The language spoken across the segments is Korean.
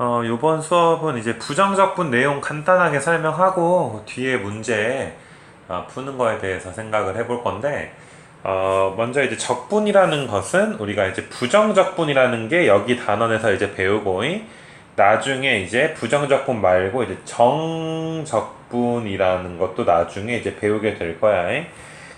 요번 수업은 이제 부정적분 내용 간단하게 설명하고 뒤에 문제 푸는 거에 대해서 생각을 해볼 건데, 먼저 이제 적분이라는 것은 우리가 이제 부정적분이라는 게 여기 단원에서 이제 배우고, 나중에 이제 부정적분 말고 이제 정적분이라는 것도 나중에 이제 배우게 될 거야.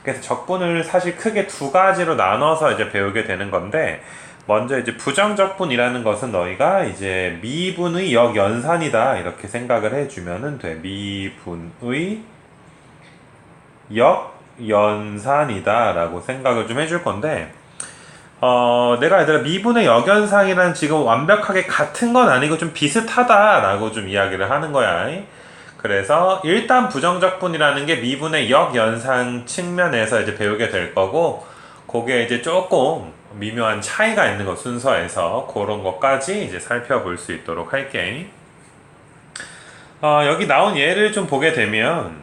그래서 적분을 사실 크게 두 가지로 나눠서 이제 배우게 되는 건데, 먼저 이제 부정적분이라는 것은 너희가 이제 미분의 역연산이다 이렇게 생각을 해주면은 돼. 미분의 역연산이다 라고 생각을 좀 해줄 건데, 내가 얘들아 미분의 역연산이란 지금 완벽하게 같은 건 아니고 좀 비슷하다라고 좀 이야기를 하는 거야. 그래서 일단 부정적분이라는 게 미분의 역연산 측면에서 이제 배우게 될 거고, 그게 이제 조금 미묘한 차이가 있는 거 순서에서 그런 것까지 이제 살펴볼 수 있도록 할게. 여기 나온 예를 좀 보게 되면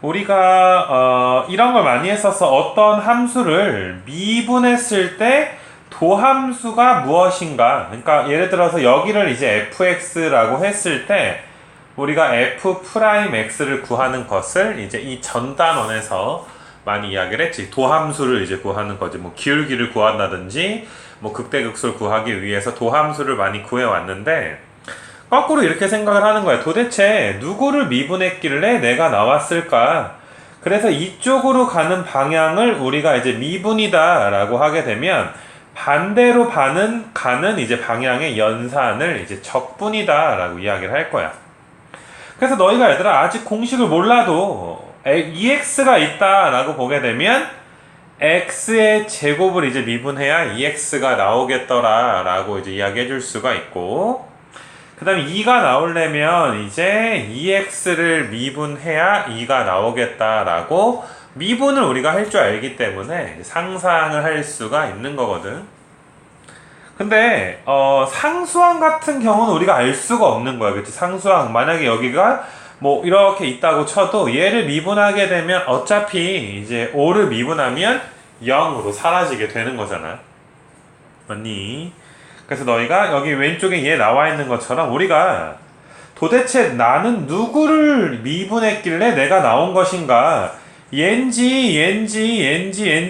우리가 이런 걸 많이 했어서 어떤 함수를 미분했을 때 도함수가 무엇인가, 그러니까 예를 들어서 여기를 이제 fx라고 했을 때 우리가 f'x를 구하는 것을 이제 이 전 단원에서 많이 이야기를 했지. 도함수를 이제 구하는 거지. 뭐 기울기를 구한다든지 뭐 극대극소를 구하기 위해서 도함수를 많이 구해왔는데, 거꾸로 이렇게 생각을 하는 거야. 도대체 누구를 미분했길래 내가 나왔을까? 그래서 이쪽으로 가는 방향을 우리가 이제 미분이다 라고 하게 되면, 반대로 가는 이제 방향의 연산을 이제 적분이다 라고 이야기를 할 거야. 그래서 너희가 얘들아 아직 공식을 몰라도 EX가 있다 라고 보게 되면 X의 제곱을 이제 미분해야 EX가 나오겠더라 라고 이제 이야기해 줄 수가 있고, 그 다음에 2가 나오려면 이제 EX를 미분해야 2가 나오겠다라고 미분을 우리가 할 줄 알기 때문에 상상을 할 수가 있는 거거든. 근데 상수항 같은 경우는 우리가 알 수가 없는 거야. 그치? 상수항 만약에 여기가 뭐 이렇게 있다고 쳐도 얘를 미분하게 되면 어차피 이제 5를 미분하면 0으로 사라지게 되는 거잖아. 맞니? 그래서 너희가 여기 왼쪽에 얘 나와 있는 것처럼 우리가 도대체 나는 누구를 미분했길래 내가 나온 것인가, 옌지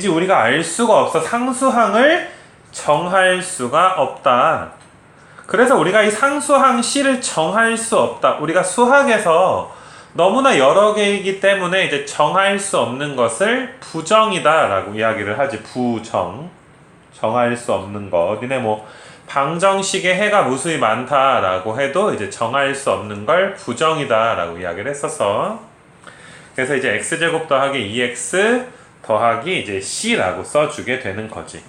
우리가 알 수가 없어. 상수항을 정할 수가 없다. 그래서 우리가 이 상수항 C를 정할 수 없다. 우리가 수학에서 너무나 여러 개이기 때문에 이제 정할 수 없는 것을 부정이다 라고 이야기를 하지. 부정. 정할 수 없는 것. 니네 뭐 방정식의 해가 무수히 많다라고 해도 이제 정할 수 없는 걸 부정이다라고 이야기를 했었어. 그래서 이제 x제곱 더하기 2x 더하기 이제 c라고 써주게 되는 거지.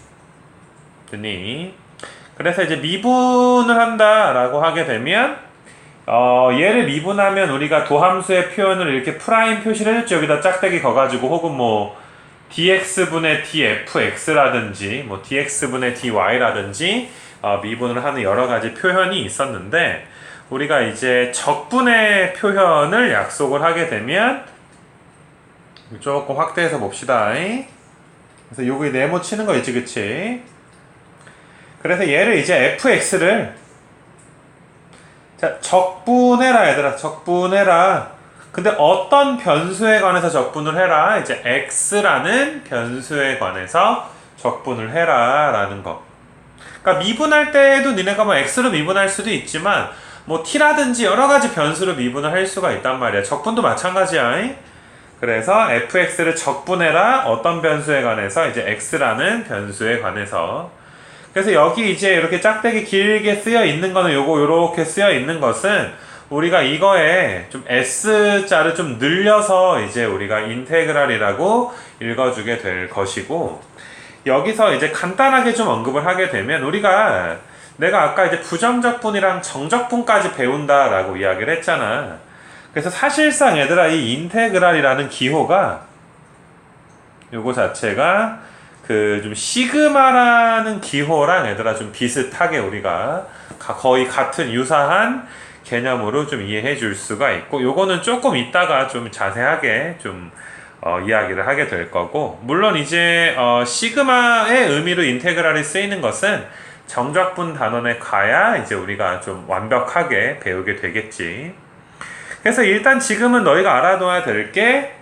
됐니? 그래서 이제 미분을 한다라고 하게 되면 얘를 미분하면 우리가 도함수의 표현을 이렇게 프라임 표시를 해줬죠. 여기다 짝대기 거가지고 혹은 뭐 dx분의 dfx라든지 뭐 dx분의 dy라든지 미분을 하는 여러 가지 표현이 있었는데, 우리가 이제 적분의 표현을 약속을 하게 되면 조금 확대해서 봅시다. 그래서 요거 네모 치는 거 있지, 그치? 그래서 얘를 이제 fx를 자 적분해라 얘들아. 적분해라. 근데 어떤 변수에 관해서 적분을 해라? 이제 x라는 변수에 관해서 적분을 해라 라는 거. 그러니까 미분할 때에도 니네가 뭐 x로 미분할 수도 있지만 뭐 t라든지 여러 가지 변수로 미분을 할 수가 있단 말이야. 적분도 마찬가지야. 그래서 fx를 적분해라. 어떤 변수에 관해서? 이제 x라는 변수에 관해서. 그래서 여기 이제 이렇게 짝대기 길게 쓰여 있는 거는 요거 요렇게 쓰여 있는 것은 우리가 이거에 좀 S자를 좀 늘려서 이제 우리가 인테그랄이라고 읽어주게 될 것이고, 여기서 이제 간단하게 좀 언급을 하게 되면 우리가 내가 아까 이제 부정적분이랑 정적분까지 배운다라고 이야기를 했잖아. 그래서 사실상 얘들아 이 인테그랄이라는 기호가 요거 자체가 그 좀 시그마라는 기호랑 얘들아 좀 비슷하게 우리가 거의 같은 유사한 개념으로 좀 이해해 줄 수가 있고, 요거는 조금 이따가 좀 자세하게 좀 이야기를 하게 될 거고, 물론 이제 시그마의 의미로 인테그랄이 쓰이는 것은 정적분 단원에 가야 이제 우리가 좀 완벽하게 배우게 되겠지. 그래서 일단 지금은 너희가 알아둬야 될 게,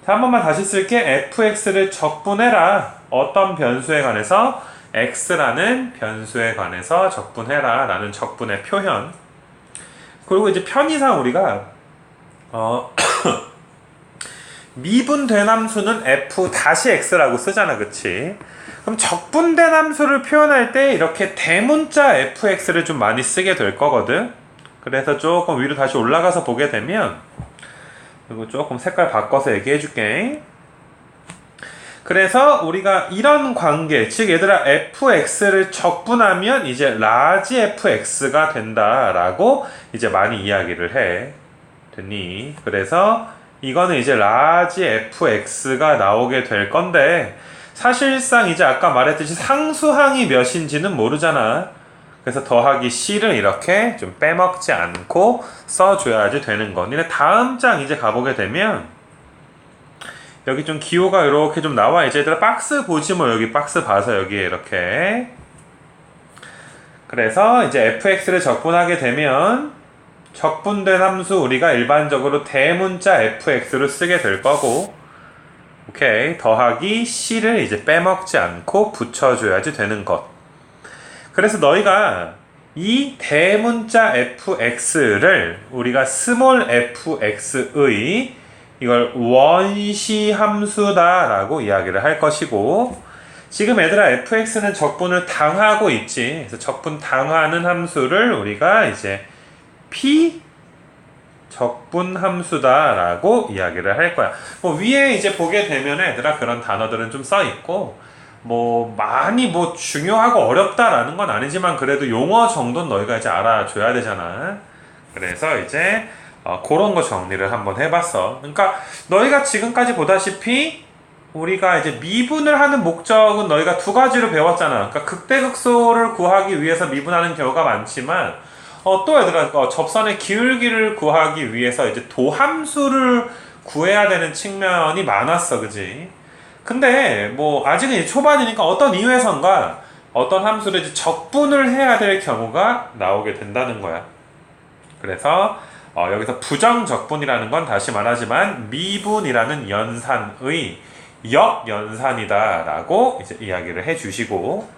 한 번만 다시 쓸게. fx를 적분해라. 어떤 변수에 관해서? x라는 변수에 관해서 적분해라 라는 적분의 표현. 그리고 이제 편의상 우리가 미분된 함수는 f 다시 x라고 쓰잖아, 그치? 그럼 적분된 함수를 표현할 때 이렇게 대문자 fx를 좀 많이 쓰게 될 거거든. 그래서 조금 위로 다시 올라가서 보게 되면, 그리고 조금 색깔 바꿔서 얘기해 줄게. 그래서 우리가 이런 관계, 즉 얘들아 fx를 적분하면 이제 라지 fx가 된다라고 이제 많이 이야기를 해. 됐니? 그래서 이거는 이제 라지 fx가 나오게 될 건데, 사실상 이제 아까 말했듯이 상수항이 몇인지는 모르잖아. 그래서 더하기 c를 이렇게 좀 빼먹지 않고 써줘야지 되는 거. 근데 다음 장 이제 가보게 되면 여기 좀 기호가 이렇게 좀 나와. 이제 얘들아 박스 보지 뭐. 여기 박스 봐서 여기에 이렇게. 그래서 이제 fx를 적분하게 되면 적분된 함수 우리가 일반적으로 대문자 fx로 쓰게 될 거고, 오케이, 더하기 c를 이제 빼먹지 않고 붙여줘야지 되는 것. 그래서 너희가 이 대문자 fx를 우리가 스몰 fx의 이걸 원시 함수다 라고 이야기를 할 것이고, 지금 얘들아 fx는 적분을 당하고 있지. 그래서 적분 당하는 함수를 우리가 이제 p 적분 함수다 라고 이야기를 할 거야. 뭐 위에 이제 보게 되면 얘들아 그런 단어들은 좀 써 있고, 뭐 많이 뭐 중요하고 어렵다라는 건 아니지만 그래도 용어 정도는 너희가 이제 알아줘야 되잖아. 그래서 이제 그런 거 정리를 한번 해봤어. 그러니까 너희가 지금까지 보다시피 우리가 이제 미분을 하는 목적은 너희가 두 가지로 배웠잖아. 그러니까 극대극소를 구하기 위해서 미분하는 경우가 많지만, 또 얘들아 접선의 기울기를 구하기 위해서 이제 도함수를 구해야 되는 측면이 많았어, 그지? 근데 뭐 아직은 이제 초반이니까 어떤 이유에선가 어떤 함수를 이제 적분을 해야 될 경우가 나오게 된다는 거야. 그래서 여기서 부정적분이라는 건 다시 말하지만 미분이라는 연산의 역연산이다 라고 이제 이야기를 해 주시고,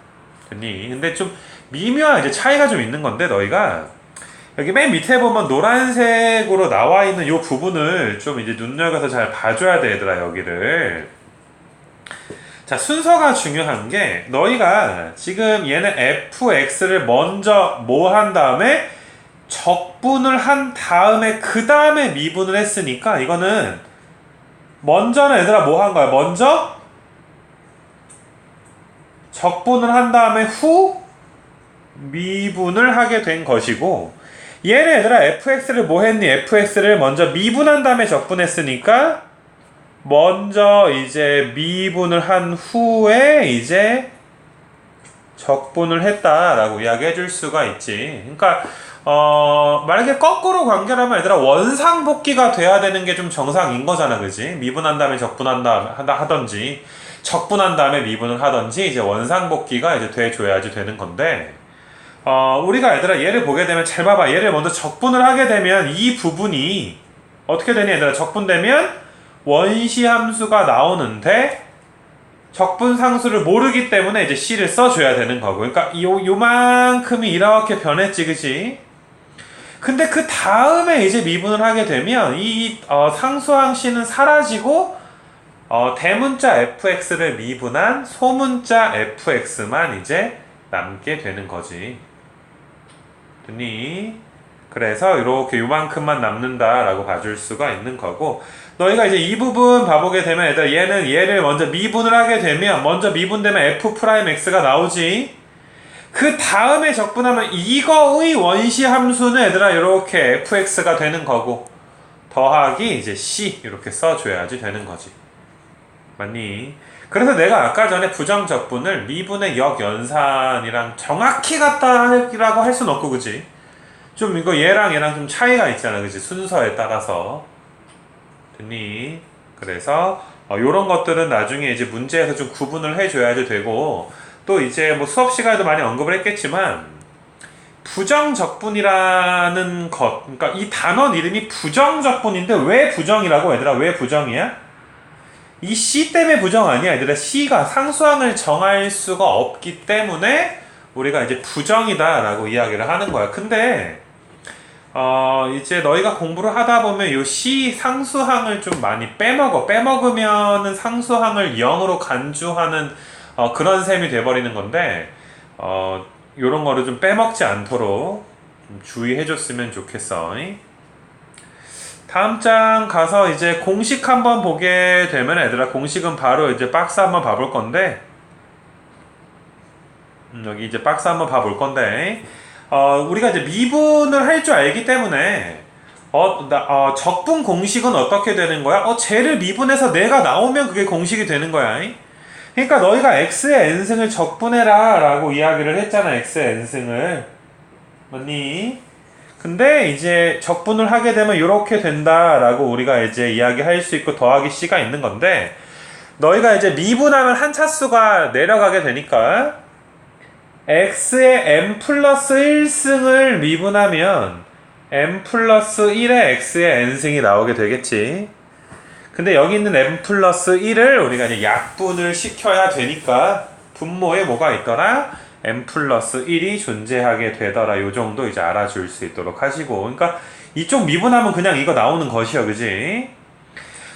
근데 좀 미묘한 이제 차이가 좀 있는 건데, 너희가 여기 맨 밑에 보면 노란색으로 나와 있는 이 부분을 좀 이제 눈여겨서 잘 봐줘야 돼, 얘들아, 여기를. 자, 순서가 중요한 게, 너희가 지금 얘는 fx를 먼저 뭐 한 다음에 적분을 한 다음에 그 다음에 미분을 했으니까, 이거는 먼저는 얘들아 뭐 한 거야? 먼저 적분을 한 다음에 후 미분을 하게 된 것이고, 얘는 얘들아 fx를 뭐 했니? fx를 먼저 미분한 다음에 적분했으니까 먼저 이제 미분을 한 후에 이제 적분을 했다라고 이야기해 줄 수가 있지. 그러니까 만약에 거꾸로 관계라면 얘들아 원상복귀가 돼야 되는 게 좀 정상인 거잖아, 그지? 미분한 다음에 적분한다 하던지 적분한 다음에 미분을 하던지 이제 원상복귀가 이제 돼줘야지 되는 건데, 우리가 얘들아 얘를 보게 되면 잘 봐봐. 얘를 먼저 적분을 하게 되면 이 부분이 어떻게 되니? 얘들아 적분되면 원시 함수가 나오는데 적분 상수를 모르기 때문에 이제 c를 써줘야 되는 거고, 그러니까 요만큼이 이렇게 변했지, 그치? 근데 그 다음에 이제 미분을 하게 되면 이 상수항 c는 사라지고 대문자 fx를 미분한 소문자 fx만 이제 남게 되는 거지. 됐니? 그래서 이렇게 요만큼만 남는다라고 봐줄 수가 있는 거고, 너희가 이제 이 부분 봐보게 되면 얘는 얘를 먼저 미분을 하게 되면 먼저 미분되면 f'x가 나오지. 그 다음에 적분하면 이거의 원시 함수는 얘들아 이렇게 fx가 되는 거고, 더하기 이제 c 이렇게 써줘야지 되는 거지. 맞니? 그래서 내가 아까 전에 부정적분을 미분의 역연산이랑 정확히 같다라고 할 순 없고, 그지? 좀 이거 얘랑 좀 차이가 있잖아, 그지? 순서에 따라서. 됐니? 그래서 요런 것들은 나중에 이제 문제에서 좀 구분을 해줘야지 되고, 또 이제 뭐 수업 시간에도 많이 언급을 했겠지만 부정적분이라는 것, 그러니까 이 단원 이름이 부정적분인데 왜 부정이라고 얘들아? 왜 부정이야? 이 C 때문에 부정 아니야 얘들아. C가 상수항을 정할 수가 없기 때문에 우리가 이제 부정이다 라고 이야기를 하는 거야. 근데 이제 너희가 공부를 하다 보면 요 C 상수항을 좀 많이 빼먹으면은 상수항을 0으로 간주하는 그런 셈이 돼버리는 건데 요런 거를 좀 빼먹지 않도록 좀 주의해 줬으면 좋겠어. 다음 장 가서 이제 공식 한번 보게 되면 얘들아, 공식은 바로 이제 박스 한번 봐볼 건데 여기 이제 박스 한번 봐볼 건데 우리가 이제 미분을 할 줄 알기 때문에 적분 공식은 어떻게 되는 거야? 쟤를 미분해서 내가 나오면 그게 공식이 되는 거야. 그러니까 너희가 x의 n승을 적분해라 라고 이야기를 했잖아. x의 n승을 맞니? 근데 이제 적분을 하게 되면 이렇게 된다 라고 우리가 이제 이야기할 수 있고 더하기 c가 있는 건데, 너희가 이제 미분하면 한 차수가 내려가게 되니까 x의 m 플러스 1승을 미분하면 m 플러스 1의 x의 n승이 나오게 되겠지. 근데 여기 있는 m 플러스 1을 우리가 이제 약분을 시켜야 되니까 분모에 뭐가 있더라? m 플러스 1이 존재하게 되더라. 요 정도 이제 알아줄 수 있도록 하시고, 그러니까 이쪽 미분하면 그냥 이거 나오는 것이요, 그지?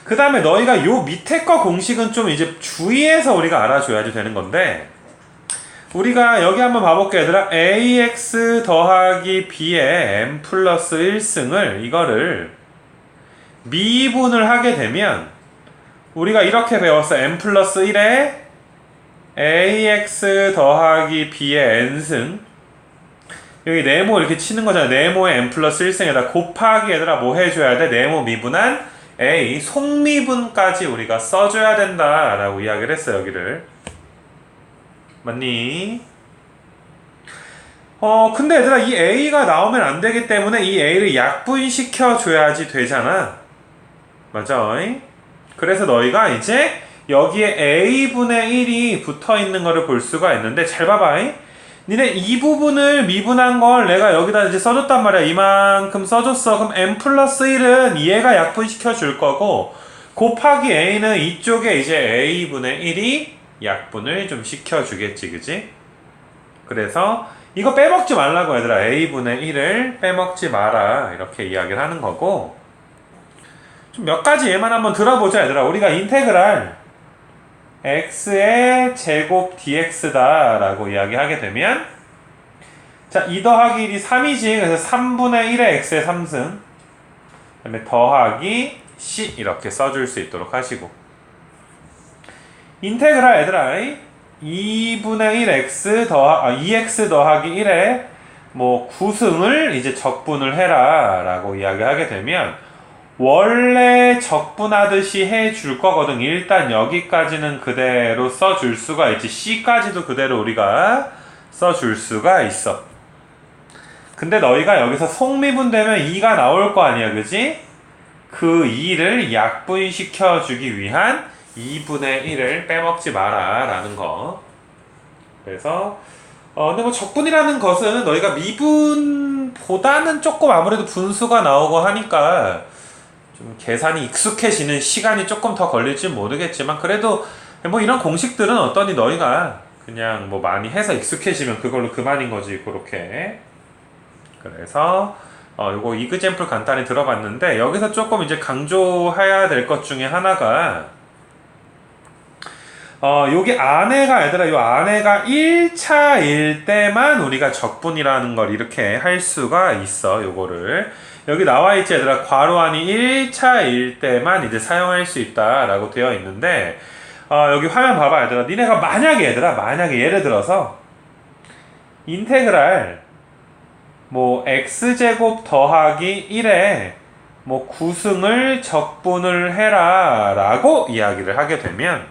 그 다음에 너희가 요 밑에 거 공식은 좀 이제 주의해서 우리가 알아줘야지 되는 건데, 우리가 여기 한번 봐볼게 얘들아. ax 더하기 b의 m 플러스 1승을 이거를 미분을 하게 되면 우리가 이렇게 배웠어. m 플러스 1에 ax 더하기 b의 n승, 여기 네모 이렇게 치는 거잖아. 네모의 m 플러스 1승에다 곱하기 얘들아 뭐 해줘야 돼? 네모 미분한 a 속미분까지 우리가 써줘야 된다 라고 이야기를 했어. 여기를 맞니? 근데 얘들아 이 a가 나오면 안 되기 때문에 이 a를 약분시켜 줘야지 되잖아. 맞아. 그래서 너희가 이제 여기에 a분의 1이 붙어 있는 거를 볼 수가 있는데, 잘 봐봐. 니네 이 부분을 미분한 걸 내가 여기다 이제 써줬단 말이야. 이만큼 써줬어. 그럼 m 플러스 1은 얘가 약분시켜 줄 거고, 곱하기 a는 이쪽에 이제 a분의 1이 약분을 좀 시켜주겠지, 그지? 그래서 이거 빼먹지 말라고 얘들아. a분의 1을 빼먹지 마라 이렇게 이야기를 하는 거고, 좀 몇 가지 예만 한번 들어보자 얘들아. 우리가 인테그랄 x의 제곱 dx다 라고 이야기하게 되면, 자, 2 더하기 1이 3이지. 그래서 3분의 1의 x의 3승, 그 다음에 더하기 c 이렇게 써줄 수 있도록 하시고, 인테그랄 얘들아 2분의 1 x 2x 더하기 1에 뭐 9승을 이제 적분을 해라 라고 이야기하게 되면 원래 적분하듯이 해줄 거거든. 일단 여기까지는 그대로 써줄 수가 있지. c까지도 그대로 우리가 써줄 수가 있어. 근데 너희가 여기서 속미분되면 2가 나올 거 아니야, 그지? 그 2를 약분시켜주기 위한 2분의 1을 빼먹지 마라 라는 거. 그래서 근데 뭐 적분이라는 것은 너희가 미분보다는 조금 아무래도 분수가 나오고 하니까 좀 계산이 익숙해지는 시간이 조금 더 걸릴지 모르겠지만, 그래도 뭐 이런 공식들은 어떠니 너희가 그냥 뭐 많이 해서 익숙해지면 그걸로 그만인 거지. 그렇게. 그래서 요거 이그젬플 간단히 들어봤는데, 여기서 조금 이제 강조해야 될 것 중에 하나가 여기 안에가 얘들아, 요 안에가 1차일 때만 우리가 적분이라는 걸 이렇게 할 수가 있어. 요거를 여기 나와있지 얘들아. 괄호 안이 1차일 때만 이제 사용할 수 있다 라고 되어 있는데, 여기 화면 봐봐 얘들아. 니네가 만약에 예를 들어서 인테그랄 뭐 x제곱 더하기 1에 뭐 9승을 적분을 해라 라고 이야기를 하게 되면,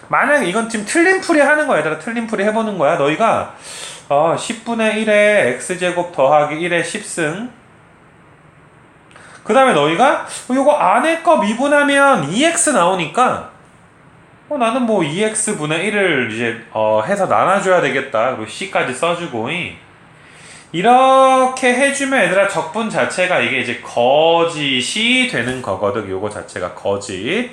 만약에 이건 지금 틀린 풀이 하는 거야 얘들아. 틀린 풀이 해보는 거야. 너희가 10분의 1에 x제곱 더하기 1에 10승, 그 다음에 너희가 요거 안에 거 미분하면 2x 나오니까 나는 뭐 2x분의 1을 이제 해서 나눠줘야 되겠다. 그리고 c까지 써주고 이렇게 해주면 얘들아 적분 자체가 이게 이제 거짓이 되는 거거든. 요거 자체가 거짓.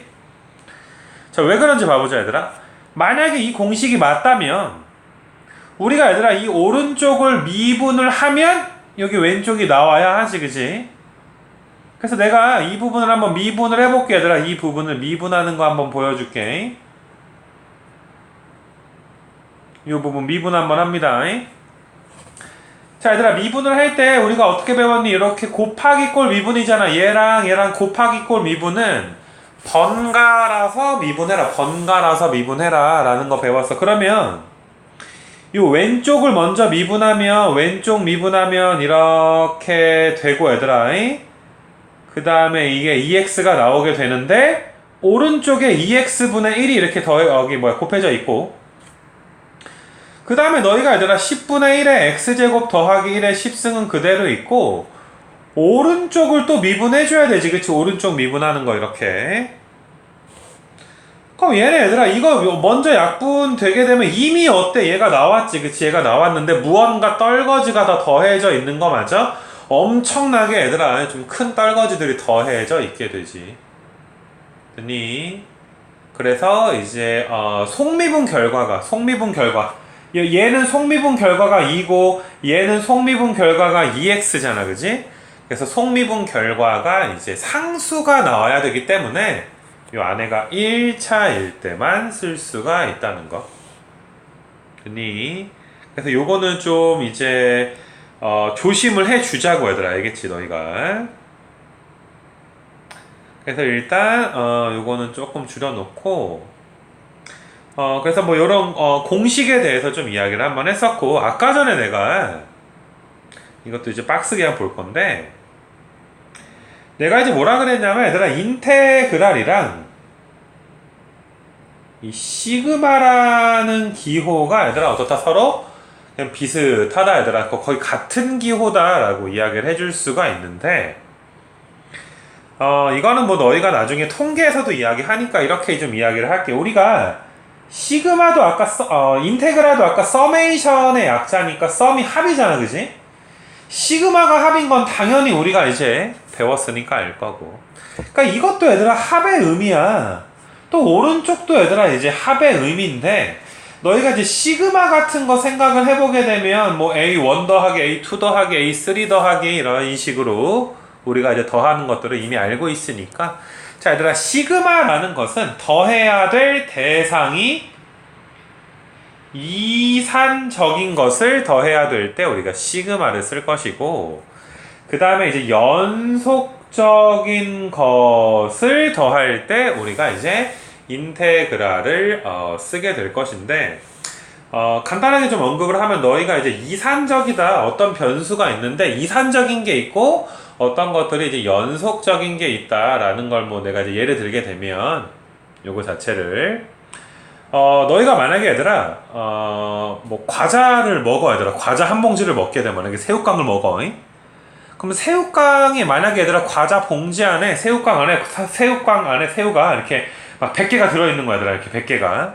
자, 왜 그런지 봐보자 얘들아. 만약에 이 공식이 맞다면 우리가 얘들아 이 오른쪽을 미분을 하면 여기 왼쪽이 나와야 하지, 그지? 그래서 내가 이 부분을 한번 미분을 해볼게 얘들아. 이 부분을 미분하는 거 한번 보여줄게. 이 부분 미분 한번 합니다. 자 얘들아, 미분을 할 때 우리가 어떻게 배웠니? 이렇게 곱하기 꼴 미분이잖아. 얘랑 곱하기 꼴 미분은 번갈아서 미분해라. 번갈아서 미분해라 라는 거 배웠어. 그러면 이 왼쪽을 먼저 미분하면 왼쪽 미분하면 이렇게 되고 얘들아, 그 다음에 이게 2x가 나오게 되는데 오른쪽에 2x분의 1이 이렇게 곱해져 있고, 그 다음에 너희가 얘들아 10분의 1에 x제곱 더하기 1의 10승은 그대로 있고 오른쪽을 또 미분해줘야 되지, 그치? 오른쪽 미분하는 거 이렇게. 그럼 얘네 얘들아 이거 먼저 약분 되게 되면 이미 어때? 얘가 나왔지, 그치? 얘가 나왔는데 무언가 떨거지가 더 더해져 있는 거 맞아? 엄청나게 얘들아 좀 큰 떨거지들이 더해져 있게 되지. 됐니? 그래서 이제 속미분 결과 얘는 속미분 결과가 2고 얘는 속미분 결과가 2x잖아, 그지? 그래서 속미분 결과가 이제 상수가 나와야 되기 때문에 이 안에가 1차일 때만 쓸 수가 있다는 거. 됐니? 그래서 요거는 좀 이제 조심을 해주자고 얘들아, 알겠지 너희가? 그래서 일단 요거는 조금 줄여놓고 그래서 뭐 요런 공식에 대해서 좀 이야기를 한번 했었고, 아까 전에 내가 이것도 이제 박스 그냥 볼 건데 내가 이제 뭐라 그랬냐면 얘들아 인테그랄이랑 이 시그마라는 기호가 얘들아 어떻다? 서로 그냥 비슷하다 얘들아. 거의 같은 기호다라고 이야기를 해줄 수가 있는데 이거는 뭐 너희가 나중에 통계에서도 이야기하니까 이렇게 좀 이야기를 할게. 우리가 시그마도 아까 인테그랄도 아까 서메이션의 약자니까 썸이 합이잖아, 그지? 시그마가 합인 건 당연히 우리가 이제 배웠으니까 알 거고. 그러니까 이것도 얘들아 합의 의미야. 또 오른쪽도 얘들아 이제 합의 의미인데 너희가 이제 시그마 같은 거 생각을 해보게 되면 뭐 A1 더하기 A2 더하기 A3 더하기 이런 식으로 우리가 이제 더하는 것들을 이미 알고 있으니까, 자 얘들아 시그마라는 것은 더해야 될 대상이 이산적인 것을 더해야 될 때 우리가 시그마를 쓸 것이고, 그 다음에 이제 연속적인 것을 더할 때 우리가 이제 인테그랄을 쓰게 될 것인데, 간단하게 좀 언급을 하면 너희가 이제 이산적이다, 어떤 변수가 있는데 이산적인 게 있고 어떤 것들이 이제 연속적인 게 있다라는 걸 뭐 내가 이제 예를 들게 되면 요거 자체를 너희가 만약에 얘들아 뭐 과자를 먹어 얘들아, 과자 한 봉지를 먹게 되면 만약에 새우깡을 먹어, 그럼 새우깡이 만약에 얘들아 과자 봉지 안에 새우깡 안에 새우가 이렇게 막 100개가 들어있는 거야 얘들아. 이렇게 100개가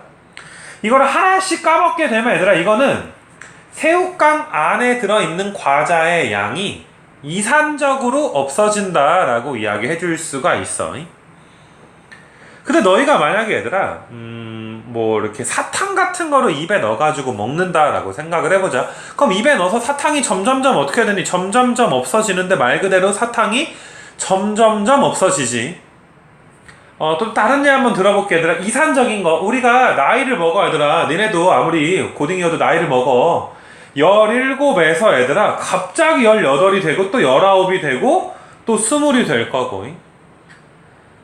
이거를 하나씩 까먹게 되면 얘들아 이거는 새우깡 안에 들어있는 과자의 양이 이산적으로 없어진다라고 이야기해 줄 수가 있어. 근데 너희가 만약에 얘들아 뭐 이렇게 사탕 같은 거를 입에 넣어가지고 먹는다라고 생각을 해보자. 그럼 입에 넣어서 사탕이 점점점 어떻게 되니? 점점점 없어지는데 말 그대로 사탕이 점점점 없어지지. 또 다른 예 한번 들어볼게 얘들아. 이산적인 거, 우리가 나이를 먹어 얘들아. 니네도 아무리 고딩이어도 나이를 먹어. 17에서 얘들아 갑자기 18이 되고 또 19이 되고 또 20이 될 거고.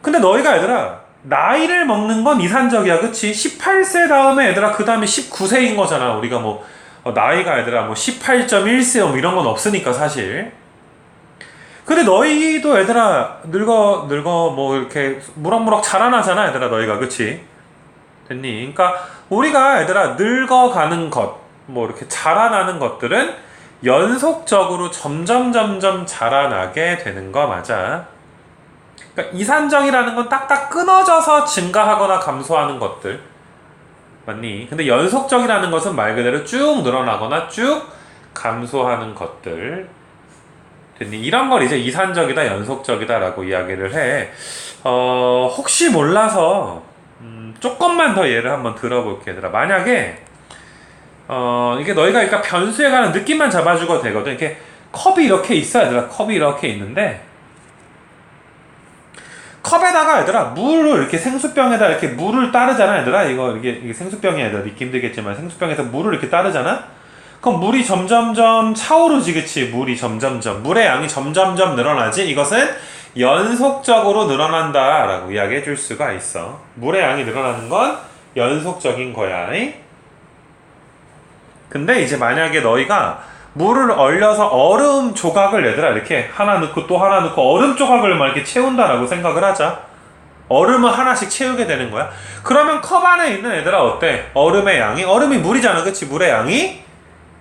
근데 너희가 얘들아 나이를 먹는 건 이산적이야, 그치? 18세 다음에 얘들아 그 다음에 19세인 거잖아. 우리가 뭐 나이가 얘들아 뭐 18.1세 뭐 이런 건 없으니까 사실. 근데 너희도 얘들아 늙어 뭐 이렇게 무럭무럭 자라나잖아 얘들아 너희가, 그치? 됐니? 그러니까 우리가 얘들아 늙어가는 것, 뭐 이렇게 자라나는 것들은 연속적으로 점점 자라나게 되는 거 맞아. 그러니까 이산적이라는 건 딱딱 끊어져서 증가하거나 감소하는 것들. 맞니? 근데 연속적이라는 것은 말 그대로 쭉 늘어나거나 쭉 감소하는 것들. 됐니? 이런 걸 이제 이산적이다, 연속적이다 라고 이야기를 해. 혹시 몰라서 조금만 더 예를 한번 들어볼게, 얘들아. 만약에 이게 너희가 그러니까 변수에 관한 느낌만 잡아주고 되거든. 이렇게 컵이 이렇게 있어, 얘들아. 컵이 이렇게 있는데 컵에다가 얘들아 물을 이렇게 생수병에다 이렇게 물을 따르잖아, 얘들아. 이게 생수병이야, 얘들아. 믿기 힘들겠지만 생수병에서 물을 이렇게 따르잖아. 그럼 물이 점점점 차오르지, 그치? 물의 양이 점점점 늘어나지. 이것은 연속적으로 늘어난다 라고 이야기해 줄 수가 있어. 물의 양이 늘어나는 건 연속적인 거야. 근데 이제 만약에 너희가 물을 얼려서 얼음 조각을 얘들아 이렇게 하나 넣고 또 하나 넣고 얼음 조각을 막 이렇게 채운다라고 생각을 하자. 얼음을 하나씩 채우게 되는 거야. 그러면 컵 안에 있는 얘들아 어때? 얼음이 물이잖아, 그치? 물의 양이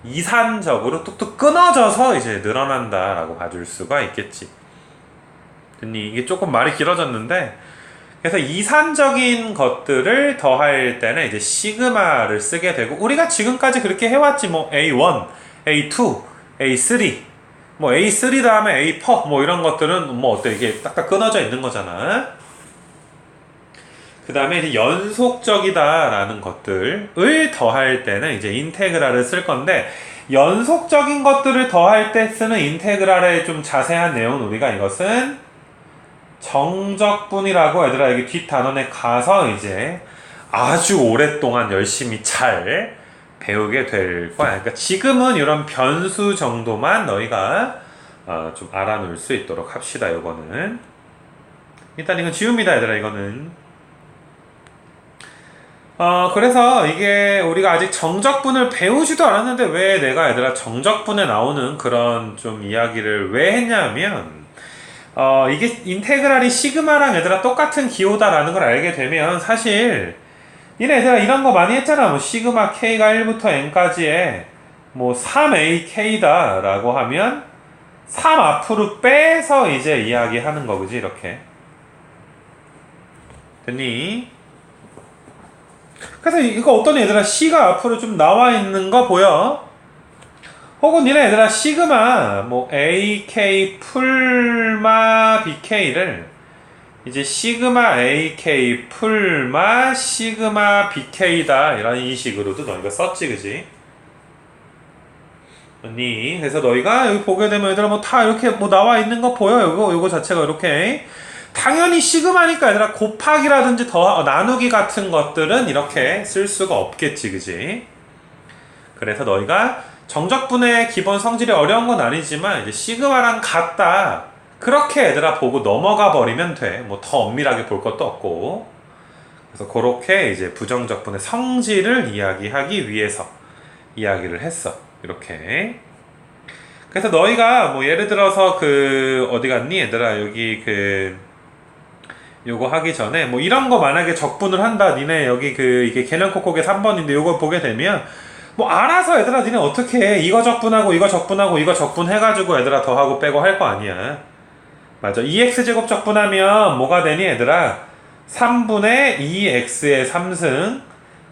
이산적으로 뚝뚝 끊어져서 이제 늘어난다라고 봐줄 수가 있겠지. 됐니? 이게 조금 말이 길어졌는데, 그래서 이산적인 것들을 더할 때는 이제 시그마를 쓰게 되고, 우리가 지금까지 그렇게 해왔지. 뭐 A1, A2, A3, 뭐 A3 다음에 A4 뭐 이런 것들은 뭐 어때? 이게 딱딱 끊어져 있는 거잖아. 그 다음에 이제 연속적이다라는 것들을 더할 때는 이제 인테그랄을 쓸 건데, 연속적인 것들을 더할 때 쓰는 인테그랄의 좀 자세한 내용은 우리가 이것은 정적분이라고 얘들아 여기 뒷 단원에 가서 이제 아주 오랫동안 열심히 잘 배우게 될 거야. 그러니까 지금은 이런 변수 정도만 너희가 좀 알아놓을 수 있도록 합시다. 요거는 일단 이건 지웁니다, 얘들아. 이거는 그래서 이게 우리가 아직 정적분을 배우지도 않았는데 왜 내가 얘들아 정적분에 나오는 그런 좀 이야기를 왜 했냐면 이게 인테그랄이 시그마랑 얘들아 똑같은 기호다라는 걸 알게 되면 사실 니네 얘들아 이런 거 많이 했잖아. 뭐 시그마 k가 1부터 n까지에 뭐 3ak다 라고 하면 3 앞으로 빼서 이제 이야기하는 거, 그지? 이렇게 됐니? 그래서 이거 어떤 얘들아 C가 앞으로 좀 나와 있는 거 보여? 혹은 니네 얘들아 시그마 뭐 AK 풀마 BK를 이제 시그마 AK 풀마 시그마 BK다 이런 식으로도 너희가 썼지, 그지? 아니 그래서 너희가 여기 보게 되면 얘들아 뭐 다 이렇게 뭐 나와 있는 거 보여? 요거 자체가 이렇게 당연히 시그마니까 얘들아 곱하기라든지 더 나누기 같은 것들은 이렇게 쓸 수가 없겠지, 그지? 그래서 너희가 정적분의 기본 성질이 어려운 건 아니지만 이제 시그마랑 같다 그렇게 얘들아 보고 넘어가 버리면 돼. 뭐 더 엄밀하게 볼 것도 없고. 그래서 그렇게 이제 부정적분의 성질을 이야기하기 위해서 이야기를 했어. 이렇게. 그래서 너희가 뭐 예를 들어서 그 어디 갔니 얘들아 여기 그 요거 하기 전에 뭐 이런 거 만약에 적분을 한다. 니네 여기 그 이게 개념콕콕의 3번인데 요거 보게 되면 뭐 알아서 얘들아 니네 어떻게 해. 이거 적분하고 이거 적분하고 이거 적분해가지고 얘들아 더하고 빼고 할 거 아니야. 맞아. 2x제곱 적분하면 뭐가 되니 얘들아 3분의 2x의 3승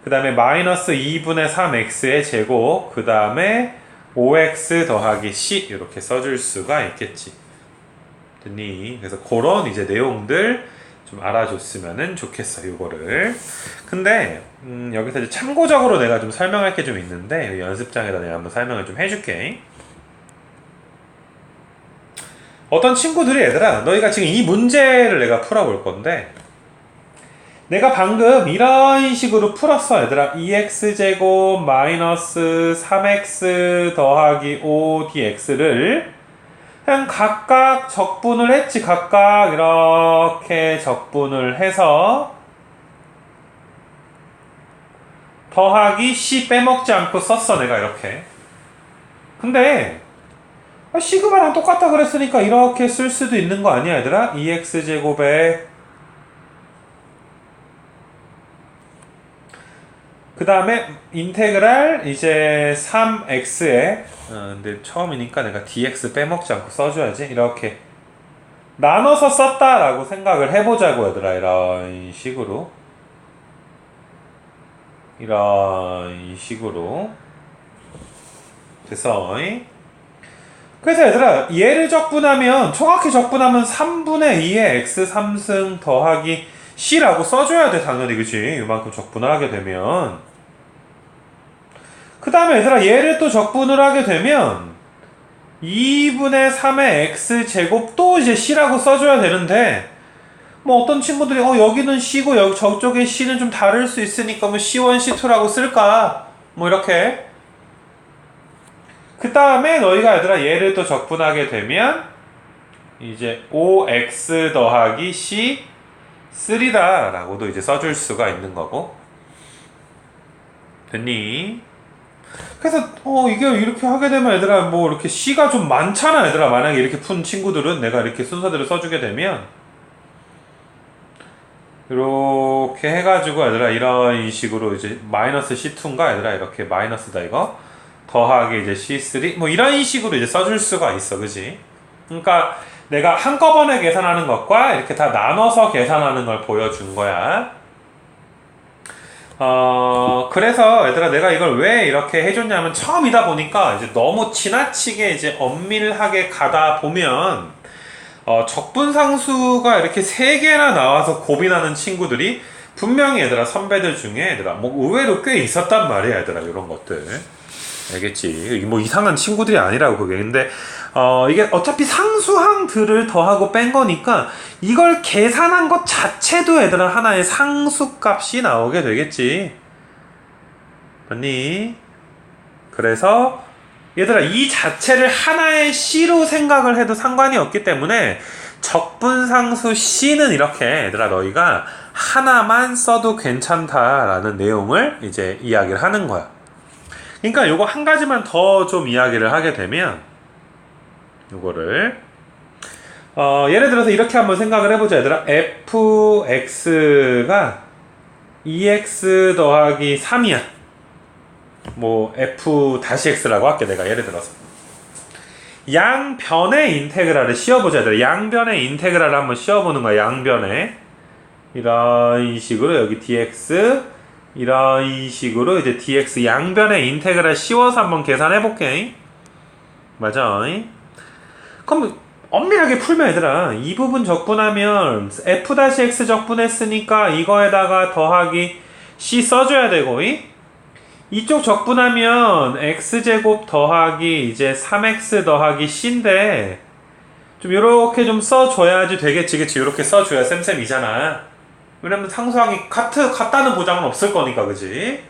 그 다음에 마이너스 2분의 3x의 제곱 그 다음에 5x 더하기 c 이렇게 써줄 수가 있겠지. 됐니? 그래서 그런 이제 내용들 좀 알아줬으면 좋겠어, 요거를. 근데 여기서 이제 참고적으로 내가 좀 설명할 게 좀 있는데 연습장에다 내가 한번 설명을 좀 해줄게. 어떤 친구들이 얘들아 너희가 지금 이 문제를 내가 풀어볼 건데 내가 방금 이런 식으로 풀었어, 얘들아. 2x제곱 마이너스 3x 더하기 5dx를 그냥 각각 적분을 했지. 각각 이렇게 적분을 해서 더하기 c 빼먹지 않고 썼어, 내가 이렇게. 근데 시그마랑 똑같다 그랬으니까 이렇게 쓸 수도 있는 거 아니야, 얘들아? 2x제곱에 그 다음에 인테그랄 이제 3x에 근데 처음이니까 내가 dx 빼먹지 않고 써줘야지. 이렇게 나눠서 썼다라고 생각을 해보자고 얘들아. 이런 식으로 됐어. 그래서 얘들아 얘를 적분하면 정확히 적분하면 3분의 2의 x 3승 더하기 c라고 써줘야 돼 당연히. 그치? 이만큼 적분을 하게 되면 그 다음에 얘들아 얘를 또 적분을 하게 되면 2분의 3의 x제곱 또 이제 c라고 써줘야 되는데 뭐 어떤 친구들이 여기는 c고 여기 저쪽에 c는 좀 다를 수 있으니까 뭐 c1 c2라고 쓸까 뭐 이렇게. 그 다음에 너희가 얘들아 얘를 또 적분하게 되면 이제 5x 더하기 c 3다 라고도 이제 써줄 수가 있는 거고. 됐니? 그래서 이게 이렇게 하게 되면 얘들아 뭐 이렇게 c가 좀 많잖아 얘들아. 만약에 이렇게 푼 친구들은 내가 이렇게 순서대로 써주게 되면 이렇게 해가지고 얘들아 이런 식으로 이제 마이너스 c2인가 얘들아 이렇게 마이너스다 이거 더하기 이제 c3 뭐 이런 식으로 이제 써줄 수가 있어. 그지? 그러니까 내가 한꺼번에 계산하는 것과 이렇게 다 나눠서 계산하는 걸 보여준 거야. 그래서 얘들아 내가 이걸 왜 이렇게 해줬냐면 처음이다 보니까 이제 너무 지나치게 이제 엄밀하게 가다 보면 적분상수가 이렇게 3개나 나와서 고민하는 친구들이 분명히 얘들아 선배들 중에 얘들아 뭐 의외로 꽤 있었단 말이야 얘들아. 이런 것들 알겠지? 뭐 이상한 친구들이 아니라고 그게. 근데 이게 어차피 상수항들을 더하고 뺀 거니까 이걸 계산한 것 자체도 얘들아 하나의 상수값이 나오게 되겠지. 맞니? 그래서 얘들아 이 자체를 하나의 c로 생각을 해도 상관이 없기 때문에 적분상수 c는 이렇게 얘들아 너희가 하나만 써도 괜찮다라는 내용을 이제 이야기를 하는 거야. 그러니까 요거 한 가지만 더 좀 이야기를 하게 되면 요거를 예를 들어서 이렇게 한번 생각을 해보자 얘들아. fx가 2x 더하기 3이야. 뭐 f-x라고 할게 내가. 예를 들어서 양변의 인테그랄을 씌워보자 얘들아. 양변의 인테그랄을 한번 씌워보는 거야. 양변에 이런 식으로 여기 dx 이런 식으로 이제 dx 양변의 인테그랄 씌워서 한번 계산해볼게. 맞아. 그럼 엄밀하게 풀면 얘들아 이 부분 적분하면 f-x 적분했으니까 이거에다가 더하기 c 써줘야 되고 이쪽 적분하면 x제곱 더하기 이제 3x 더하기 c인데 좀 요렇게 좀 써줘야지 되겠지. 그치? 요렇게 써줘야 쌤쌤이잖아. 왜냐면 상수항이 같다는 보장은 없을 거니까. 그지?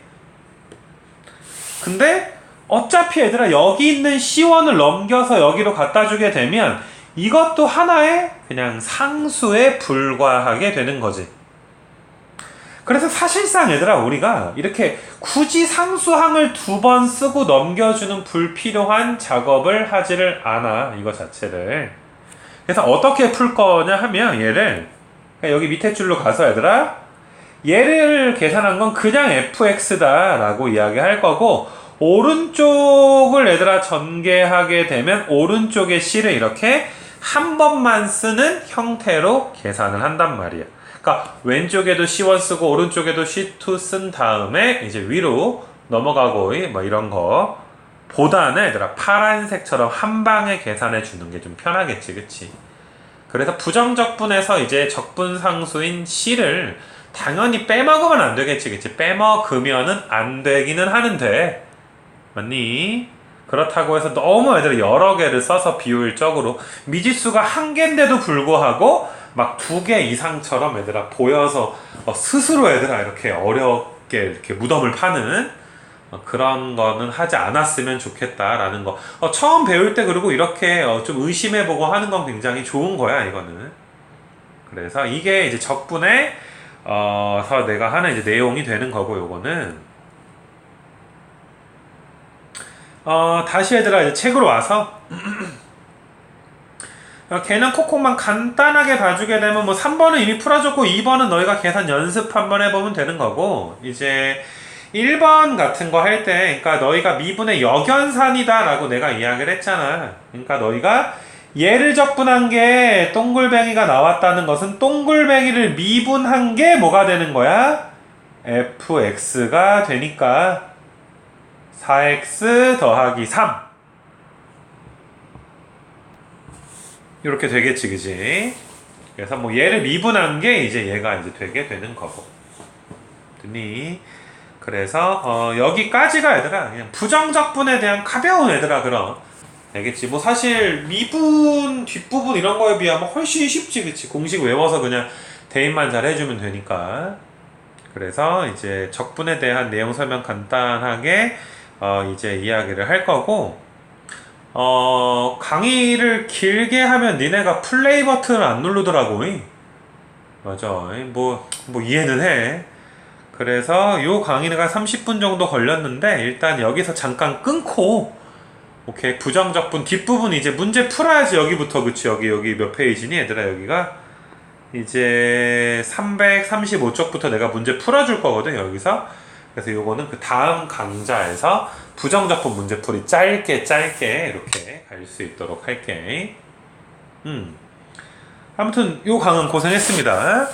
근데 어차피 얘들아 여기 있는 C1을 넘겨서 여기로 갖다 주게 되면 이것도 하나의 그냥 상수에 불과하게 되는 거지. 그래서 사실상 얘들아 우리가 이렇게 굳이 상수항을 2번 쓰고 넘겨주는 불필요한 작업을 하지를 않아. 이거 자체를. 그래서 어떻게 풀 거냐 하면 얘를 여기 밑에 줄로 가서 얘들아 얘를 계산한 건 그냥 fx다 라고 이야기할 거고 오른쪽을 얘들아 전개하게 되면 오른쪽의 c를 이렇게 한 번만 쓰는 형태로 계산을 한단 말이야. 그러니까 왼쪽에도 c1 쓰고 오른쪽에도 c2 쓴 다음에 이제 위로 넘어가고 뭐 이런 거 보다는 얘들아 파란색처럼 한 방에 계산해 주는 게 좀 편하겠지. 그치? 그래서 부정적분에서 이제 적분상수인 c를 당연히 빼먹으면 안 되겠지. 그치? 빼먹으면은 안 되기는 하는데 맞니? 그렇다고 해서 너무 애들 여러 개를 써서 비효율적으로 미지수가 한 개인데도 불구하고 막 2개 이상처럼 얘들아 보여서 스스로 얘들아 이렇게 어렵게 이렇게 무덤을 파는 그런 거는 하지 않았으면 좋겠다라는 거. 처음 배울 때 그리고 이렇게 좀 의심해보고 하는 건 굉장히 좋은 거야 이거는. 그래서 이게 이제 적분에 서 내가 하는 이제 내용이 되는 거고 요거는 다시 얘들아 이제 책으로 와서 걔는 콕콕만 간단하게 봐주게 되면 뭐 3번은 이미 풀어줬고 2번은 너희가 계산 연습 한번 해보면 되는 거고 이제 1번 같은 거 할 때 그러니까 너희가 미분의 역연산이다 라고 내가 이야기를 했잖아. 그러니까 너희가 얘를 적분한 게 동글뱅이가 나왔다는 것은 동글뱅이를 미분한 게 뭐가 되는 거야? fx가 되니까 4x 더하기 3 이렇게 되겠지, 그지? 그래서 뭐 얘를 미분한 게 이제 얘가 이제 되게 되는 거고. 그래서 여기까지가 얘들아 그냥 부정적분에 대한 가벼운 얘들아 그럼 되겠지. 뭐 사실 미분 뒷부분 이런 거에 비하면 훨씬 쉽지, 그치? 공식 외워서 그냥 대입만 잘 해주면 되니까. 그래서 이제 적분에 대한 내용 설명 간단하게 이제 이야기를 할 거고, 강의를 길게 하면 니네가 플레이 버튼을 안 누르더라고. 맞아. 뭐 이해는 해. 그래서 요 강의가 30분 정도 걸렸는데 일단 여기서 잠깐 끊고, 오케이. 부정적분 뒷부분 이제 문제 풀어야지. 여기부터. 그치? 여기 몇 페이지니 얘들아? 여기가 이제 335쪽부터 내가 문제 풀어줄 거거든 여기서. 그래서 요거는 그 다음 강좌에서 부정적분 문제풀이 짧게 이렇게 갈 수 있도록 할게. 아무튼 요 강은 고생했습니다.